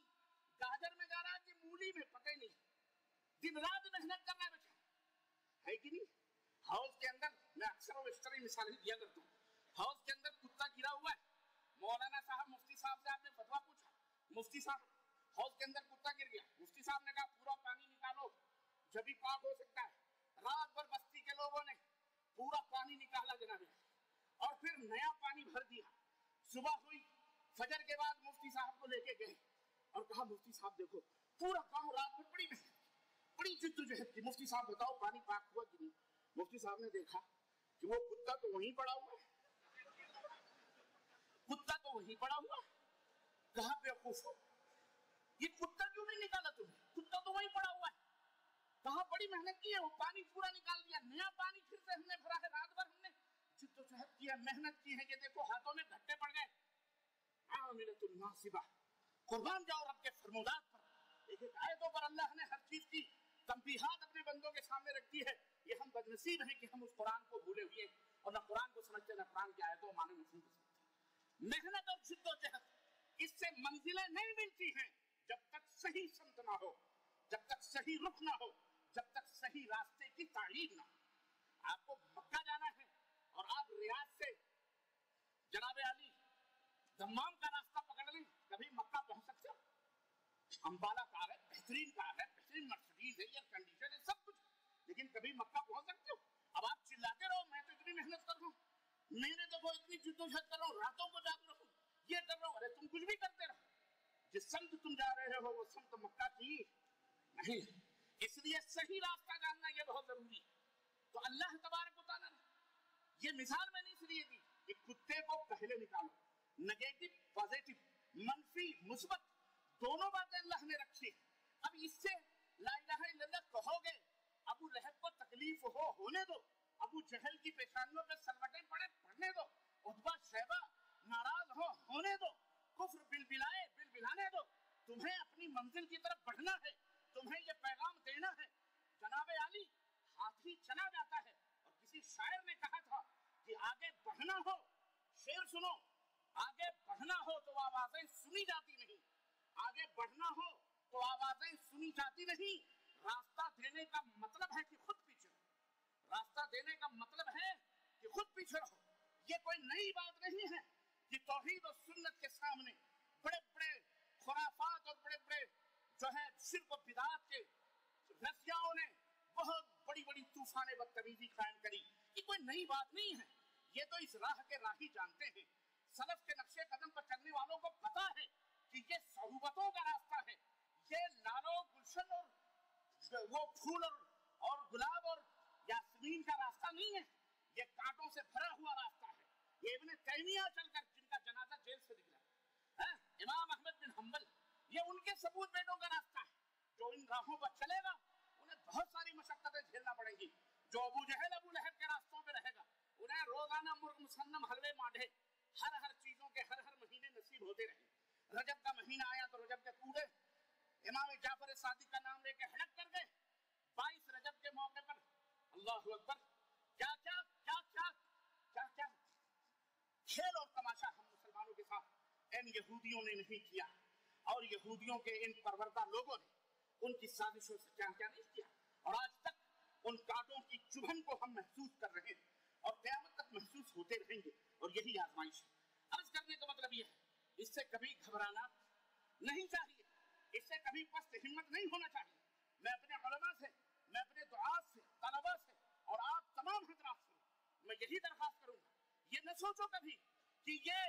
گاجر میں جا رہا ہے کہ مولی میں؟ پتہ نہیں. دن رات محنت کرنا ہے بیچارہ, ہے کہ نہیں؟ ہاؤس کے اندر میں اکثر اور بیشتر مثالیں دیا کرتا ہوں. ہاؤس کے اندر کتا گرا ہوا ہے, مولانا صاحب مفتی صاحب سے آپ نے فتویٰ پوچھا, مفتی صاحب ہاؤس کے اندر کتا گر گیا, مفتی صاحب نے کہا پورا پانی نکالو جبھی پاک ہو سکتا ہے. رات بھر بستی کے لوگوں نے پورا پانی نکالا جناب, اور پھر نیا پانی بھر دیا. صبح ہوئی, فجر کے بعد مفتی صاحب کو لے کے گئے اور کہا مفتی صاحب دیکھو پورا گاؤں رات میں بڑی محنت, بڑی جد و جہد کی, مفتی صاحب بتاؤ پانی پاک ہوا کہ نہیں؟ مفتی صاحب نے دیکھا کہ وہ کتا تو وہیں پڑا ہوا ہے, کتا تو وہیں پڑا ہوا ہے. کہاں بیوقوف ہو, یہ کتا کیوں نہیں نکالا تم؟ کتا تو وہیں پڑا ہوا ہے. کہاں بڑی محنت کی ہے, وہ پانی پورا نکال دیا, نیا پانی پھر سے ہم نے بھرا ہے. رات بھر ہم نے جد و جہد کی ہے, محنت کی ہے, یہ دیکھو ہاتھوں میں گھٹے پڑ گئے. عاملۃ ناصبہ, قربان جاؤ رب کے فرمودات پر. ایک ایک آیتوں پر اللہ نے ہر چیز کی تنبیہات اپنے بندوں کے سامنے رکھی ہے. یہ ہم بدنصیب ہیں کہ ہم اس قرآن کو بھولے ہوئے ہیں, اور نہ قرآن کو سمجھتے, نہ قرآن کی آیتوں معنی میں سمجھتے. محنت اور جد و جہد, اس سے منزلیں نہیں ملتی ہیں جب تک صحیح سمت نہ ہو, جب تک صحیح رخ نہ ہو, جب تک صحیح راستے کی تعلیم نہ ہو. آپ کو مکہ جانا ہے اور آپ ریاض سے جناب علی دمام کا راستہ پکڑ لیں، کبھی مکہ پہنچ سکتے ہو؟ امبالہ کار ہے، بہترین کار ہے، بہترین مرسڈیز ہے، ایئر کنڈیشن ہے، سب کچھ، لیکن کبھی مکہ پہنچ سکتے ہو؟ اب آپ چلاتے رہو میں تو اتنی محنت کر رہا ہوں، میں نے تو اتنی جدوجہد کر رہا ہوں، راتوں کو جاگ رہا ہوں، یہ کر رہا ہوں، ارے تم کچھ بھی کرتے رہو، جس سمت تم جا رہے ہو وہ سمت مکہ کی نہیں، اس لیے صحیح راستہ جاننا یہ بہت ضروری ہے۔ تو اللہ تبارک و تعالیٰ نے یہ مثال میں نے اس لیے دی کہ کتے کو پہلے نکالو، نگیٹو پازیٹو، منفی مثبت دونوں باتیں اللہ نے رکھی ہیں۔ اب اس سے لا الہ الا اللہ کہو گے، ابو لہب کو تکلیف ہونے دو، ابو جہل کی پیشانیوں پہ سلوٹیں پڑے پڑنے دو، عتبہ شیبہ ناراض ہونے دو، کفر بلبلانے دو، تمہیں اپنی منزل کی طرف بڑھنا ہے، تمہیں یہ پیغام دینا ہے۔ جناب علی ہاتھی چلا جاتا ہے، اور کسی شاعر نے کہا تھا کہ آگے بڑھنا ہو، شعر سنو، آگے بڑھنا ہو تو آوازیں سنی جاتی نہیں، آگے بڑھنا ہو تو آوازیں سنی جاتی نہیں، راستہ دینے کا مطلب ہے کہ خود پیچھے رہو، راستہ دینے کا مطلب ہے کہ خود پیچھے رہو۔ یہ کوئی نئی بات نہیں ہے کہ توحید و سنت کے سامنے بڑے بڑے خرافات اور بڑے بڑے جو ہے شرک و بدعات کے رسیاؤں نے بہت بڑی بڑی طوفان بدتمیزی قائم کری، یہ کوئی نئی بات نہیں ہے، یہ تو اس راہ کے راہی جانتے ہیں، سلف کے نقشے قدم پر چلنے والوں کو پتا ہے کہ یہ صعوبتوں کا راستہ ہے، یہ لالو گلشن اور وہ پھول اور گلاب اور یاسمین کا راستہ نہیں ہے، یہ کانٹوں سے بھرا ہوا راستہ ہے۔ یہ ابن تیمیہ چل کر جن کا جنازہ جیل سے نکلا، امام احمد بن حنبل، یہ ان کے ثبوت بیٹوں کا راستہ ہے، جو ان راہوں پر چلے گا انہیں بہت ساری مشقتیں جھیلنا پڑیں گی، جو ابو جہل ابو لہب کے راستوں پہ رہے گا انہیں روزانہ مرغ مسنم حلوے مانڈے ہر چیزوں کے ہر مہینے نصیب ہوتے رہے۔ رجب کا مہینہ آیا تو رجب کے کوڑے امام جعفر صادق کا نام لے کے ہڑک کر گئے، 22 رجب کے موقع پر اللہ اکبر کیا کیا کیا کیا کیا کیا کھیل اور تماشا ہم مسلمانوں کے ساتھ ان یہودیوں نے نہیں کیا، اور یہودیوں کے ان پروردہ لوگوں نے ان کی سازشوں سے کیا کیا نہیں کیا، اور آج تک ان کانٹوں کی چبھن کو ہم محسوس کر رہے ہیں اور قیامت تک محسوس ہوتے رہیں گے، اور یہی آزمائش ہے۔ عرض کرنے کا مطلب یہ ہے، اس سے کبھی گھبرانا نہیں چاہیے، اس سے کبھی پست ہمت نہیں ہونا چاہیے۔ میں اپنے علماء سے، میں اپنے دعاء سے، طلباء سے اور آپ تمام حضرات سے میں یہی درخواست کروں گا، یہ نہ سوچو کبھی کہ یہ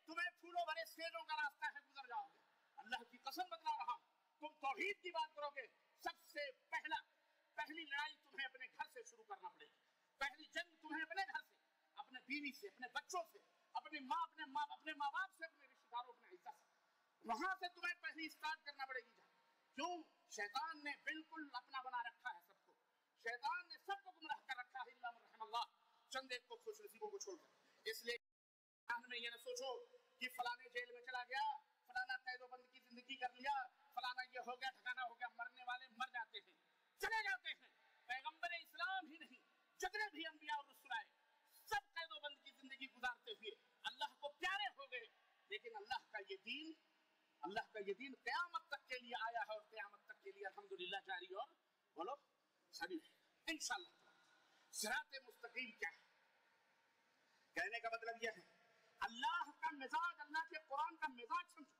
تمہیں پھولوں بھرے سیلوں کا راستہ ہے، گزر جاؤ گے۔ اللہ کی قسم بتلا رہا ہوں، تم توحید کی بات کرو گے، سب سے پہلی لڑائی تمہیں اپنے گھر سے شروع کرنا پڑے گی، پہلی جنگ تمہیں اپنے گھر سے، اپنے بیوی سے، اپنے بچوں سے، اپنے ماں باپ سے، اپنے رشتہ داروں، اپنے عزت سے، وہاں سے تمہیں پہلی سٹارٹ کرنا پڑے گی۔ کیوں؟ شیطان نے بالکل اپنا بنا رکھا ہے سب کو، شیطان نے سب کو گمراہ کر رکھا ہے، الا من رحم اللہ، چند ایک کو خوش نصیبوں کو چھوڑ کر۔ اس لیے میں یہ نہ سوچو کہ فلانے جیل میں چلا گیا، فلانا قید و بند کی زندگی کر لیا، فلانا یہ ہو گیا، ٹھکانا ہو گیا۔ مرنے والے مر جاتے ہیں، چلے جاتے ہیں، پیغمبر اسلام ہی نہیں جتنے بھی انبیاء اور رسول آئے سب قید و بند کی زندگی گزارتے ہوئے اللہ کو پیارے ہو گئے، لیکن اللہ کا یہ دین قیامت تک کے لیے آیا ہے، اور قیامت تک کے لیے الحمدللہ جاری اور بولو سبھی انشاءاللہ۔ صراط مستقیم کیا ہے؟ کہنے کا مطلب یہ ہے اللہ کا مزاج، اللہ کے قرآن کا مزاج سمجھو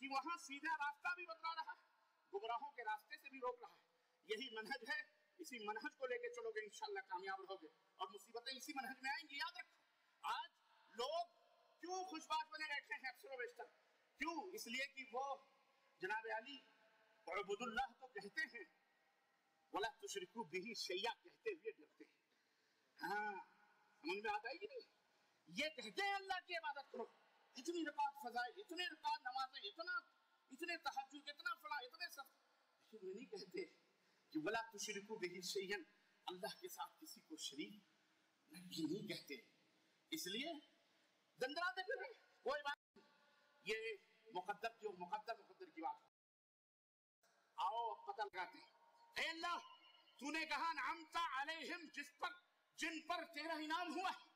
کہ وہاں سیدھا راستہ بھی بتلا رہا ہے، گمراہوں کے راستے سے بھی روک رہا ہے، یہی منہج ہے، اسی منہج کو لے کے چلو گے انشاءاللہ کامیاب رہو گے، اور مصیبتیں اسی منہج میں آئیں گی۔ یاد رکھو آج لوگ کیوں خوش باش بنے بیٹھے ہیں اکثر و بیشتر؟ کیوں؟ اس لیے کہ وہ جناب علی اعبد اللہ تو کہتے ہیں، ولا تشرکوا بہ شیئا کہتے ہوئے ڈرتے ہیں۔ ہاں سمجھ میں آتا ہے کہ نہیں؟ یہ کہتے ہیں اللہ کی عبادت کرو، اتنی رکعت فضائل، اتنے رکعت نمازیں، اتنے تہجد، اتنا فلاں، اتنے سب، لیکن یہ نہیں کہتے کہ ولا تشرکوا بہ شیئا، اللہ کے ساتھ کسی کو شریک نہیں کہتے۔ اس لیے دندراتے پھر رہے، کوئی بات نہیں، یہ مقدر کی بات۔ آؤ پتہ لگاتے ہیں، اے اللہ تو نے کہا انعمت علیہم، جن پر تیرا انعام ہوا ہے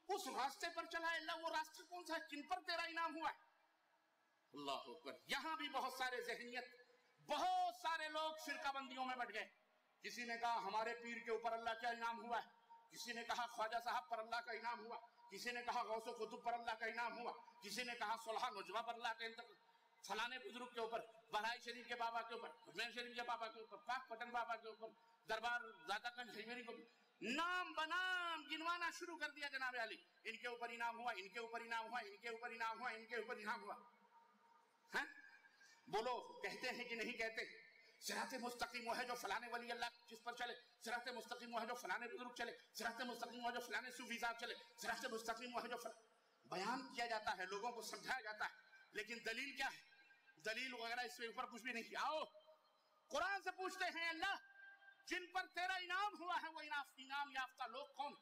اس راستے پر چلا ہے۔ اللہ وہ راستہ کون سا ہے جن پر تیرا انعام ہوا ہے؟ اللہ اکبر۔ یہاں بھی بہت سارے ذہنیت، بہت سارے لوگ فرقہ بندیوں میں بٹ گئے۔ کسی نے کہا ہمارے پیر کے اوپر اللہ کیا انعام ہوا ہے، کسی نے کہا خواجہ صاحب پر اللہ کا انعام ہوا، کسی نے کہا غوث و قطب پر اللہ کا انعام ہوا، کسی نے کہا صلحہ نجوہ پر اللہ کا انتقال، فلانے بزرگ کے اوپر، بہرائی شریف کے بابا کے اوپر، حسین شریف کے بابا کے اوپر، پاک پٹن بابا کے اوپر، دربار داتا گنج ہیمری کو نام بنام گنوانا شروع کر دیا جناب علی، ان کے اوپر انعام ہوا، ان کے اوپر انعام ہوا، ان کے اوپر انعام ہوا، ان کے اوپر انعام ہوا. ہاں بولو کہتے ہیں کہ نہیں کہتے؟ صراط مستقیم وہ ہے جو فلانے ولی اللہ جس پر چلے، صراط مستقیم وہ ہے جو فلانے بزرگ چلے، صراط مستقیم وہ ہے جو فلانے صوفی صاحب چلے، صراط مستقیم وہ ہے جو بیان کیا جاتا ہے، لوگوں کو سمجھایا جاتا ہے، لیکن دلیل کیا ہے؟ دلیل وغیرہ اس کے اوپر کچھ بھی نہیں. آؤ قرآن سے پوچھتے ہیں اللہ جن پر تیرا انعام ہوا ہے وہ انعام یافتہ لوگ کون؟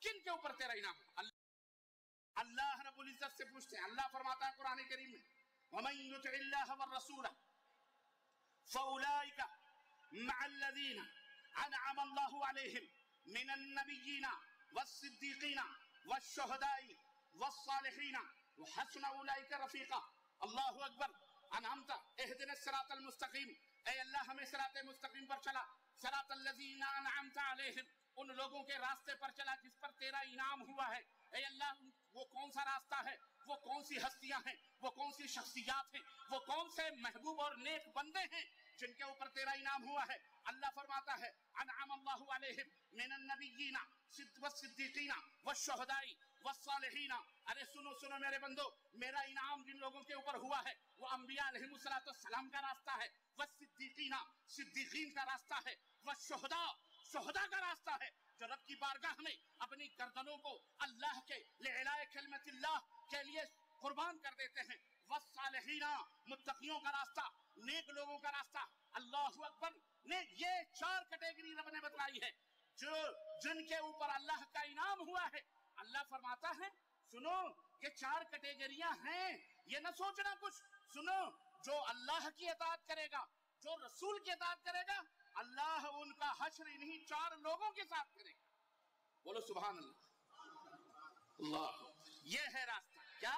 کن کے اوپر تیرا انعام ہوا؟ اللہ رب العزت سے پوچھتے ہیں. اللہ فرماتا ہے قرآن کریم میں وَمَن يُطِعِ اللَّهَ وَالرَّسُولَ فَأُولَٰئِكَ مَعَ الَّذِينَ أَنْعَمَ اللَّهُ عَلَيْهِمْ مِنَ النَّبِيِّينَ وَالصِّدِّيقِينَ وَالشُّهَدَاءِ وَالصَّالِحِينَ وَحَسُنَ أُولَٰئِكَ رَفِيقًا. اللہ اکبر. انعمت اہدنا الصراط المستقیم، اے اللہ ہمیں صراط مستقیم پر چلا، صراط الذین انعمت علیہم، ان لوگوں کے راستے پر چلا جس پر تیرا انعام ہوا ہے. اے اللہ وہ کون سا راستہ ہے، وہ کون سی ہستیاں ہیں، وہ کون سی شخصیات ہیں، وہ کون سے محبوب اور نیک بندے ہیں جن کے اوپر تیرا انعام ہوا ہے. اللہ فرماتا ہے انعم اللہ علیہم من النبیین والصدیقین والشہداء والصالحین. ارے سنو سنو میرے بندو، میرا انعام جن لوگوں کے اوپر ہوا ہے وہ انبیاء علیہم السلام کا راستہ ہے، والصدیقین صدیقین کا راستہ ہے، والشہداء شہداء کا راستہ ہے جو رب کی بارگاہ میں اپنی گردنوں کو اللہ کے لعلاء کلمت اللہ کے لیے قربان کر دیتے ہیں، والصالحین متقیوں کا راستہ، نیک لوگوں کا راستہ. اللہ اکبر. یہ 4 کیٹیگری رب نے بتلائی ہے جو جن کے اوپر اللہ کا انعام ہوا ہے. اللہ فرماتا ہے سنو یہ 4 کیٹیگریاں ہیں، یہ نہ سوچنا کچھ. سنو جو اللہ کی اطاعت کرے گا، جو رسول کی اطاعت کرے گا، اللہ ان کا حشر انہی 4 لوگوں کے ساتھ کرے گا. بولو سبحان اللہ. اللہ یہ ہے راستہ. کیا؟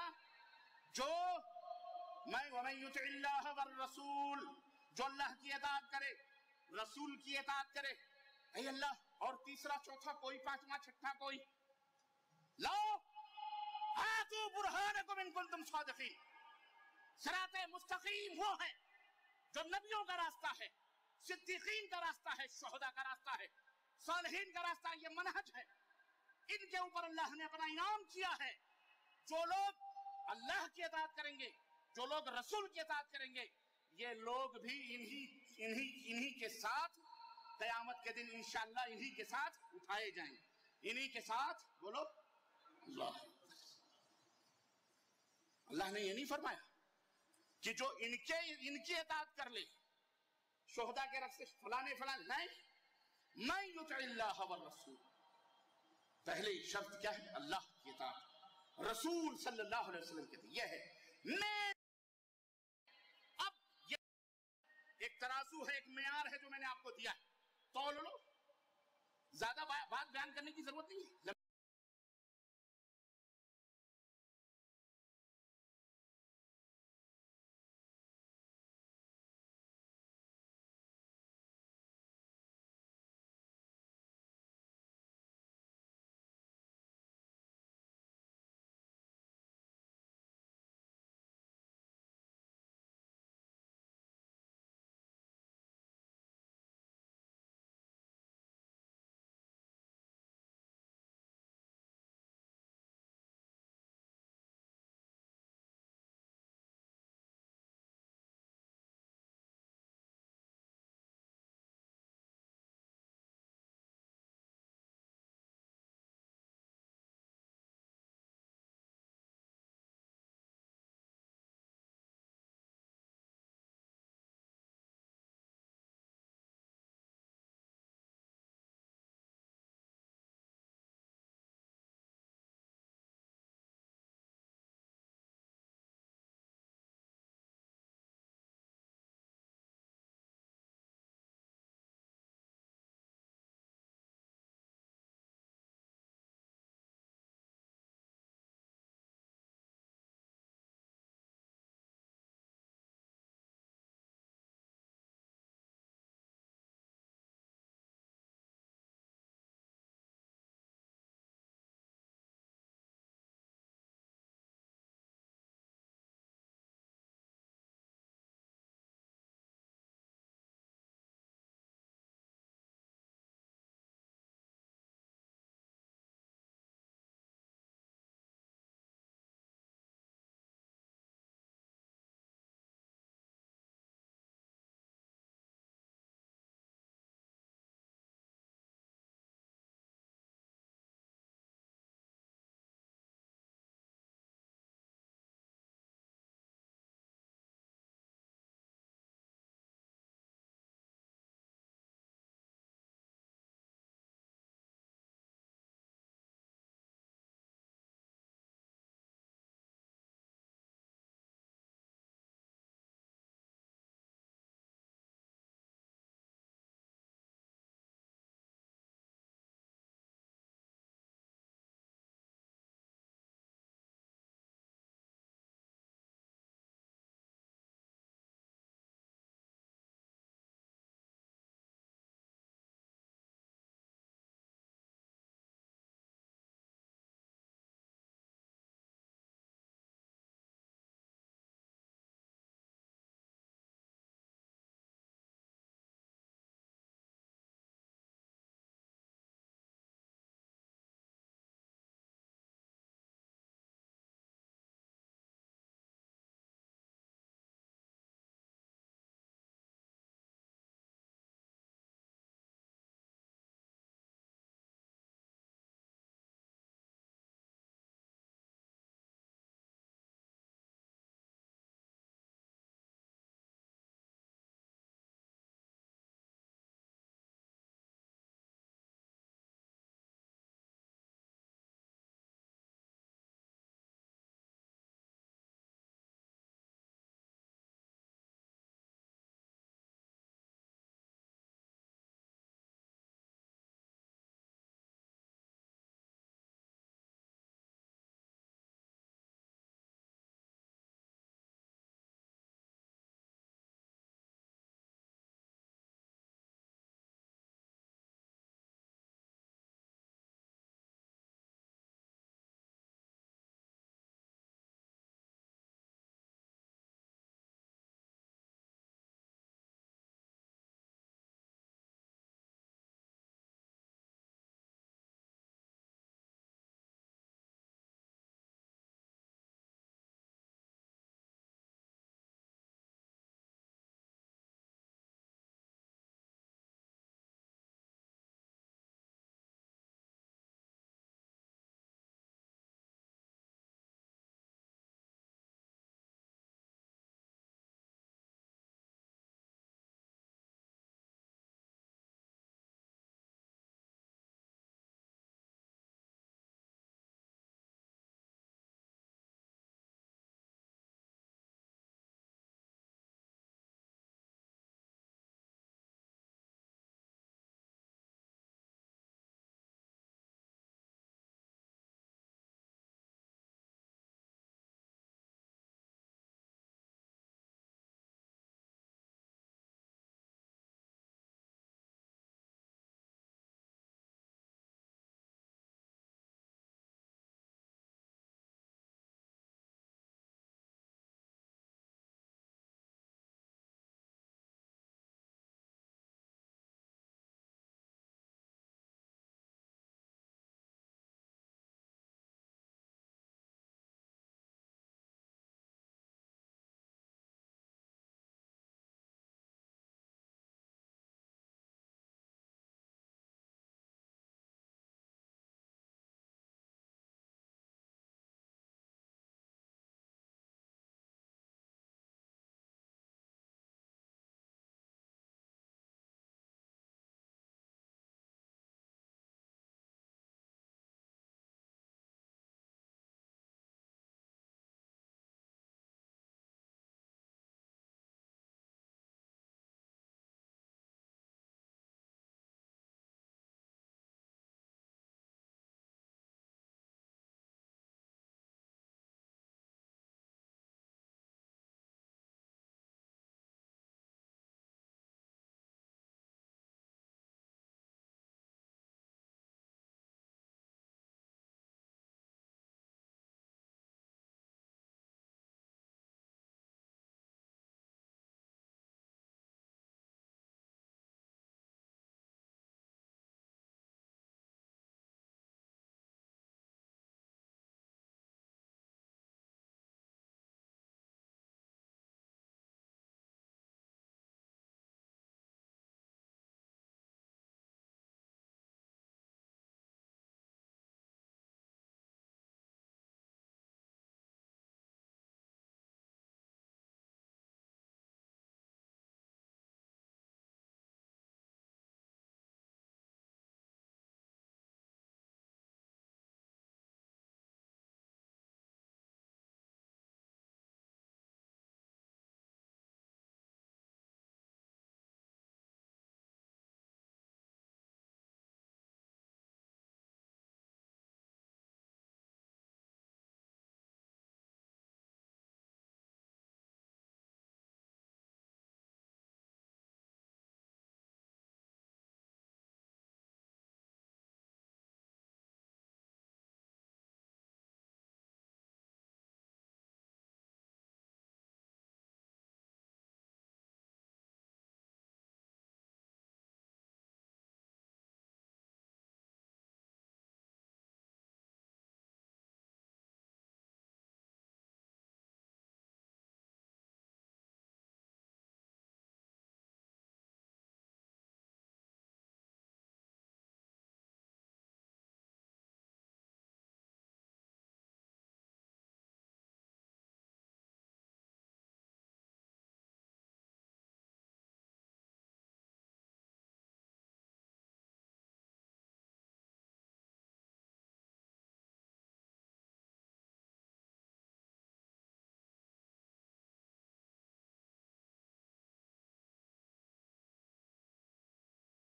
جو وَمَن يُطِعِ اللَّهَ وَالرَّسُولَ، جو اللہ کی اطاعت کرے، رسول کی اطاعت کرے. اے اللہ. اور تیسرا چوتھا کوئی، پانچواں چھٹا کوئی. لاؤ ہاتھو برہانکم ان کنتم صادقین. صراط مستقیم وہ ہے جو نبیوں کا راستہ ہے، صدیقین کا راستہ ہے، شہداء کا راستہ ہے، صالحین کا راستہ ہے. یہ منہج ہے. ان کے اوپر اللہ نے اپنا انعام کیا ہے. جو لوگ اللہ کی اطاعت کریں گے، جو لوگ رسول کی اطاعت کریں گے، یہ لوگ بھی انہی کے ساتھ قیامت کے دن انشاءاللہ انہی کے ساتھ اٹھائے جائیں گے. انہی کے ساتھ. بولو اللہ. اللہ نے یہ نہیں فرمایا کہ جو ان کی اطاعت کر لے شہداء کے راستے فلانے فلانے. نہیں، من یطع اللہ والرسول. پہلی شرط کیا ہے؟ اللہ کی اطاعت، رسول صلی اللہ علیہ وسلم کی. یہ ہے میں. اب یہ ایک ترازو ہے، ایک معیار ہے جو میں نے آپ کو دیا ہے، تول لو. زیادہ بات بیان کرنے کی ضرورت نہیں ہے.